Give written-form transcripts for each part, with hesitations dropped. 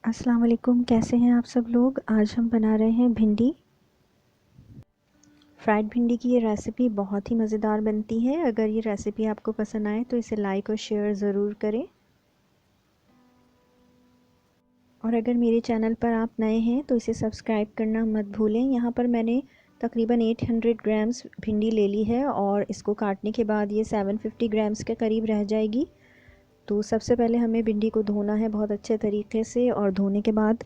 अस्सलाम वालेकुम, कैसे हैं आप सब लोग। आज हम बना रहे हैं भिंडी। फ्राइड भिंडी की ये रेसिपी बहुत ही मज़ेदार बनती है। अगर ये रेसिपी आपको पसंद आए तो इसे लाइक और शेयर ज़रूर करें। और अगर मेरे चैनल पर आप नए हैं तो इसे सब्सक्राइब करना मत भूलें। यहाँ पर मैंने तकरीबन 800 ग्राम्स भिंडी ले ली है और इसको काटने के बाद ये 750 ग्राम्स के करीब रह जाएगी। तो सबसे पहले हमें भिंडी को धोना है बहुत अच्छे तरीके से, और धोने के बाद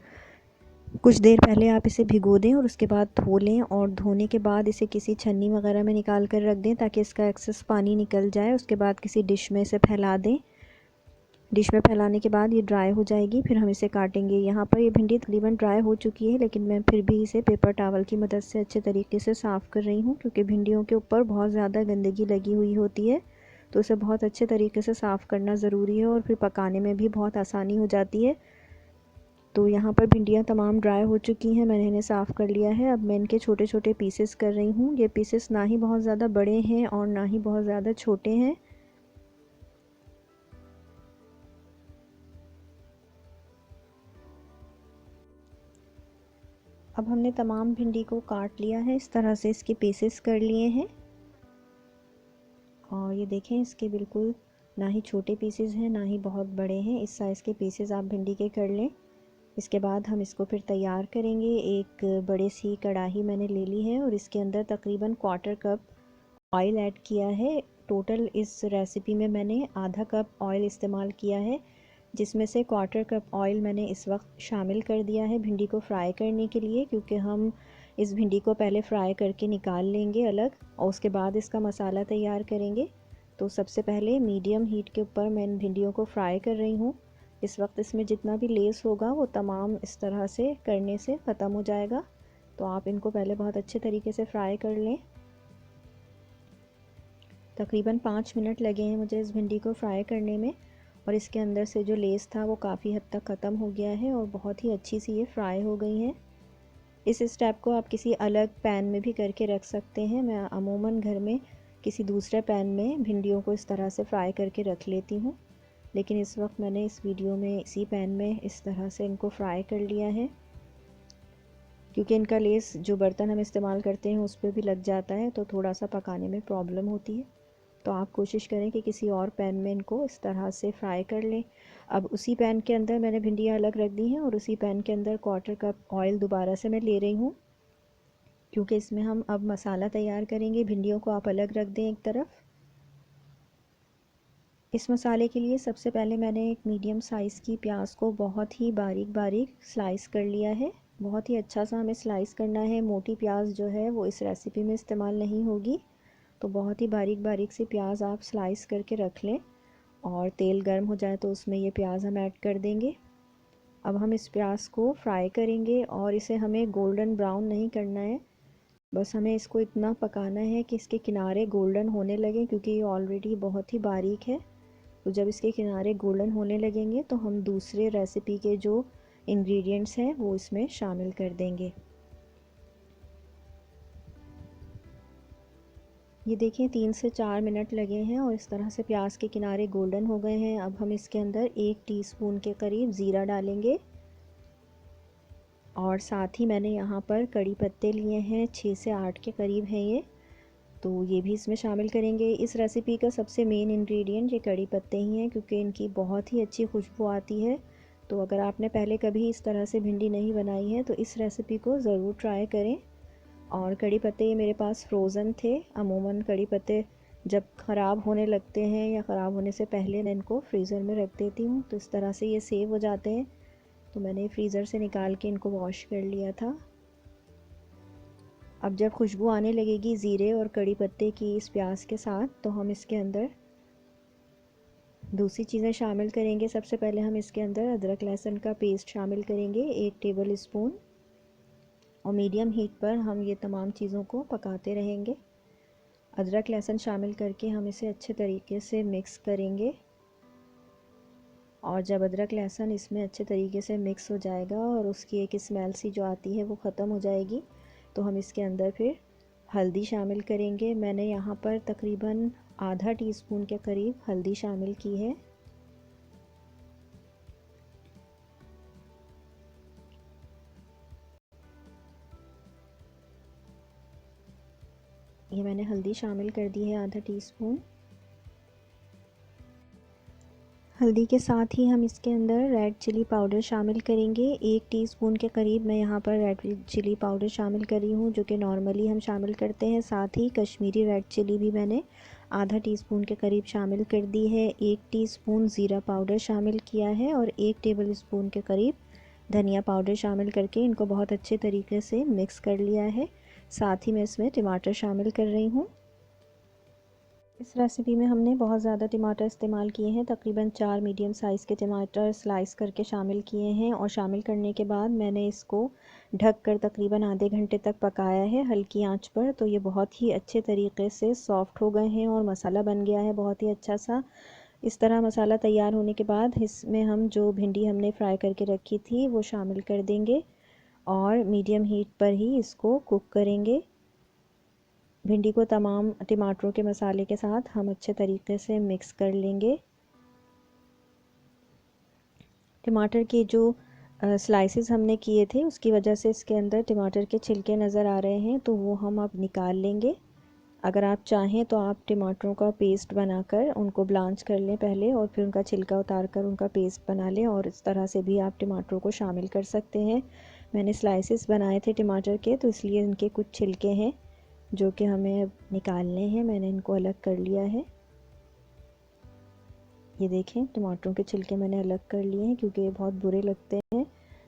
कुछ देर पहले आप इसे भिगो दें और उसके बाद धो लें। और धोने के बाद इसे किसी छन्नी वगैरह में निकाल कर रख दें ताकि इसका एक्सेस पानी निकल जाए। उसके बाद किसी डिश में इसे फैला दें। डिश में फैलाने के बाद ये ड्राई हो जाएगी, फिर हम इसे काटेंगे। यहाँ पर ये भिंडी तकरीबन ड्राई हो चुकी है, लेकिन मैं फिर भी इसे पेपर टावल की मदद से अच्छे तरीके से साफ़ कर रही हूँ, क्योंकि भिंडियों के ऊपर बहुत ज़्यादा गंदगी लगी हुई होती है। तो इसे बहुत अच्छे तरीके से साफ़ करना ज़रूरी है और फिर पकाने में भी बहुत आसानी हो जाती है। तो यहाँ पर भिंडियाँ तमाम ड्राई हो चुकी हैं, मैंने इन्हें साफ़ कर लिया है। अब मैं इनके छोटे छोटे पीसेस कर रही हूँ। ये पीसेस ना ही बहुत ज़्यादा बड़े हैं और ना ही बहुत ज़्यादा छोटे हैं। अब हमने तमाम भिंडी को काट लिया है, इस तरह से इसके पीसेस कर लिए हैं। और ये देखें, इसके बिल्कुल ना ही छोटे पीसेस हैं ना ही बहुत बड़े हैं। इस साइज़ के पीसेस आप भिंडी के कर लें। इसके बाद हम इसको फिर तैयार करेंगे। एक बड़ी सी कढ़ाई मैंने ले ली है और इसके अंदर तकरीबन 1/4 कप ऑयल ऐड किया है। टोटल इस रेसिपी में मैंने आधा कप ऑयल इस्तेमाल किया है, जिसमें से 1/4 कप ऑयल मैंने इस वक्त शामिल कर दिया है भिंडी को फ्राई करने के लिए, क्योंकि हम इस भिंडी को पहले फ्राई करके निकाल लेंगे अलग और उसके बाद इसका मसाला तैयार करेंगे। तो सबसे पहले मीडियम हीट के ऊपर मैं इन भिंडियों को फ्राई कर रही हूँ। इस वक्त इसमें जितना भी लेस होगा वो तमाम इस तरह से करने से ख़त्म हो जाएगा। तो आप इनको पहले बहुत अच्छे तरीके से फ्राई कर लें। तकरीबन 5 मिनट लगे हैं मुझे इस भिंडी को फ्राई करने में, और इसके अंदर से जो लेस था वो काफ़ी हद तक ख़त्म हो गया है और बहुत ही अच्छी सी ये फ्राई हो गई हैं। इस स्टेप को आप किसी अलग पैन में भी करके रख सकते हैं। मैं अमूमन घर में किसी दूसरे पैन में भिंडियों को इस तरह से फ्राई करके रख लेती हूँ, लेकिन इस वक्त मैंने इस वीडियो में इसी पैन में इस तरह से इनको फ्राई कर लिया है, क्योंकि इनका लेस जो बर्तन हम इस्तेमाल करते हैं उस पर भी लग जाता है, तो थोड़ा सा पकाने में प्रॉब्लम होती है। तो आप कोशिश करें कि किसी और पैन में इनको इस तरह से फ्राई कर लें। अब उसी पैन के अंदर मैंने भिंडियाँ अलग रख दी हैं और उसी पैन के अंदर 1/4 कप ऑयल दोबारा से मैं ले रही हूँ, क्योंकि इसमें हम अब मसाला तैयार करेंगे। भिंडियों को आप अलग रख दें एक तरफ। इस मसाले के लिए सबसे पहले मैंने एक मीडियम साइज़ की प्याज को बहुत ही बारीक बारीक स्लाइस कर लिया है। बहुत ही अच्छा सा हमें स्लाइस करना है। मोटी प्याज जो है वो इस रेसिपी में इस्तेमाल नहीं होगी, तो बहुत ही बारीक बारीक सी प्याज आप स्लाइस करके रख लें। और तेल गर्म हो जाए तो उसमें ये प्याज हम ऐड कर देंगे। अब हम इस प्याज को फ्राई करेंगे और इसे हमें गोल्डन ब्राउन नहीं करना है, बस हमें इसको इतना पकाना है कि इसके किनारे गोल्डन होने लगे, क्योंकि ये ऑलरेडी बहुत ही बारीक है। तो जब इसके किनारे गोल्डन होने लगेंगे तो हम दूसरे रेसिपी के जो इंग्रेडिएंट्स हैं वो इसमें शामिल कर देंगे। ये देखिए 3 से 4 मिनट लगे हैं और इस तरह से प्याज के किनारे गोल्डन हो गए हैं। अब हम इसके अंदर 1 टीस्पून के करीब ज़ीरा डालेंगे और साथ ही मैंने यहाँ पर कड़ी पत्ते लिए हैं, 6 से 8 के करीब हैं ये, तो ये भी इसमें शामिल करेंगे। इस रेसिपी का सबसे मेन इंग्रेडिएंट ये कड़ी पत्ते ही हैं, क्योंकि इनकी बहुत ही अच्छी खुशबू आती है। तो अगर आपने पहले कभी इस तरह से भिंडी नहीं बनाई है तो इस रेसिपी को ज़रूर ट्राई करें। और कड़ी पत्ते ये मेरे पास फ्रोज़न थे। अमूमन कड़ी पत्ते जब ख़राब होने लगते हैं या ख़राब होने से पहले मैं इनको फ्रीज़र में रख देती हूँ, तो इस तरह से ये सेव हो जाते हैं। तो मैंने फ्रीज़र से निकाल के इनको वॉश कर लिया था। अब जब खुशबू आने लगेगी ज़ीरे और कड़ी पत्ते की इस प्याज के साथ, तो हम इसके अंदर दूसरी चीज़ें शामिल करेंगे। सबसे पहले हम इसके अंदर अदरक लहसुन का पेस्ट शामिल करेंगे, 1 टेबल स्पून, और मीडियम हीट पर हम ये तमाम चीज़ों को पकाते रहेंगे। अदरक लहसुन शामिल करके हम इसे अच्छे तरीके से मिक्स करेंगे, और जब अदरक लहसुन इसमें अच्छे तरीके से मिक्स हो जाएगा और उसकी एक स्मेल सी जो आती है वो ख़त्म हो जाएगी, तो हम इसके अंदर फिर हल्दी शामिल करेंगे। मैंने यहाँ पर तकरीबन आधा टीस्पून के करीब हल्दी शामिल की है। ये मैंने हल्दी शामिल कर दी है आधा टीस्पून। हल्दी के साथ ही हम इसके अंदर रेड चिली पाउडर शामिल करेंगे। 1 टीस्पून के करीब मैं यहाँ पर रेड चिली पाउडर शामिल कर रही हूँ, जो कि नॉर्मली हम शामिल करते हैं। साथ ही कश्मीरी रेड चिली भी मैंने आधा टीस्पून के करीब शामिल कर दी है। 1 टीस्पून ज़ीरा पाउडर शामिल किया है और 1 टेबल स्पून के करीब धनिया पाउडर शामिल करके इनको बहुत अच्छे तरीके से मिक्स कर लिया है। साथ ही मैं इसमें टमाटर शामिल कर रही हूँ। इस रेसिपी में हमने बहुत ज़्यादा टमाटर इस्तेमाल किए हैं, तकरीबन 4 मीडियम साइज़ के टमाटर स्लाइस करके शामिल किए हैं। और शामिल करने के बाद मैंने इसको ढक कर तकरीबन आधे घंटे तक पकाया है हल्की आंच पर। तो ये बहुत ही अच्छे तरीके से सॉफ़्ट हो गए हैं और मसाला बन गया है बहुत ही अच्छा सा। इस तरह मसाला तैयार होने के बाद इसमें हम जो भिंडी हमने फ्राई करके रखी थी वो शामिल कर देंगे और मीडियम हीट पर ही इसको कुक करेंगे। भिंडी को तमाम टमाटरों के मसाले के साथ हम अच्छे तरीके से मिक्स कर लेंगे। टमाटर के जो स्लाइसेस हमने किए थे उसकी वजह से इसके अंदर टमाटर के छिलके नज़र आ रहे हैं, तो वो हम अब निकाल लेंगे। अगर आप चाहें तो आप टमाटरों का पेस्ट बनाकर उनको ब्लांच कर लें पहले और फिर उनका छिलका उतार कर उनका पेस्ट बना लें, और इस तरह से भी आप टमाटरों को शामिल कर सकते हैं। मैंने स्लाइसेस बनाए थे टमाटर के, तो इसलिए इनके कुछ छिलके हैं जो कि हमें अब निकालने हैं। मैंने इनको अलग कर लिया है। ये देखें, टमाटरों के छिलके मैंने अलग कर लिए हैं क्योंकि ये बहुत बुरे लगते हैं।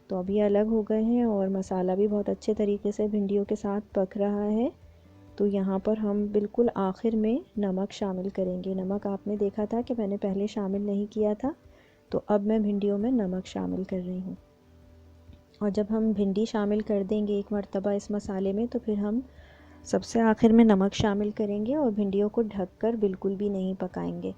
तो अभी अलग हो गए हैं और मसाला भी बहुत अच्छे तरीके से भिंडियों के साथ पक रहा है। तो यहाँ पर हम बिल्कुल आखिर में नमक शामिल करेंगे। नमक आपने देखा था कि मैंने पहले शामिल नहीं किया था, तो अब मैं भिंडियों में नमक शामिल कर रही हूँ। और जब हम भिंडी शामिल कर देंगे एक मर्तबा इस मसाले में, तो फिर हम सबसे आखिर में नमक शामिल करेंगे और भिंडियों को ढककर बिल्कुल भी नहीं पकाएंगे।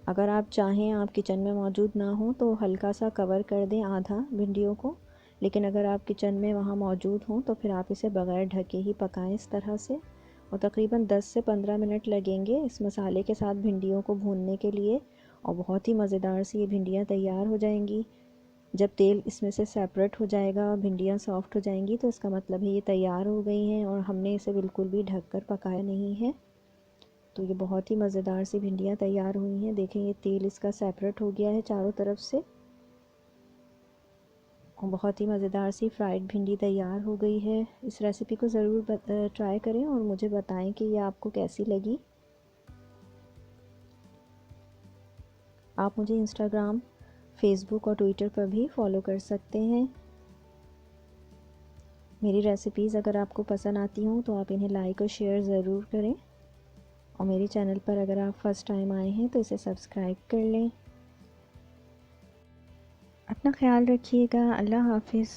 अगर आप चाहें, आप किचन में मौजूद ना हो, तो हल्का सा कवर कर दें आधा भिंडियों को। लेकिन अगर आप किचन में वहाँ मौजूद हों तो फिर आप इसे बग़ैर ढके ही पकाएं इस तरह से। और तकरीबन 10 से 15 मिनट लगेंगे इस मसाले के साथ भिंडियों को भूनने के लिए, और बहुत ही मज़ेदार सी ये भिंडियाँ तैयार हो जाएंगी। जब तेल इसमें से सेपरेट हो जाएगा और भिंडियाँ सॉफ़्ट हो जाएंगी तो इसका मतलब है ये तैयार हो गई हैं और हमने इसे बिल्कुल भी ढक कर पकाया नहीं है। तो ये बहुत ही मज़ेदार सी भिंडियाँ तैयार हुई हैं। देखें, ये तेल इसका सेपरेट हो गया है चारों तरफ से और बहुत ही मज़ेदार सी फ्राइड भिंडी तैयार हो गई है। इस रेसिपी को ज़रूर ट्राई करें और मुझे बताएं कि ये आपको कैसी लगी। आप मुझे इंस्टाग्राम, फेसबुक और ट्विटर पर भी फॉलो कर सकते हैं। मेरी रेसिपीज़ अगर आपको पसंद आती हों तो आप इन्हें लाइक और शेयर ज़रूर करें, और मेरे चैनल पर अगर आप फ़र्स्ट टाइम आए हैं तो इसे सब्सक्राइब कर लें। अपना ख्याल रखिएगा। अल्लाह हाफ़िज़।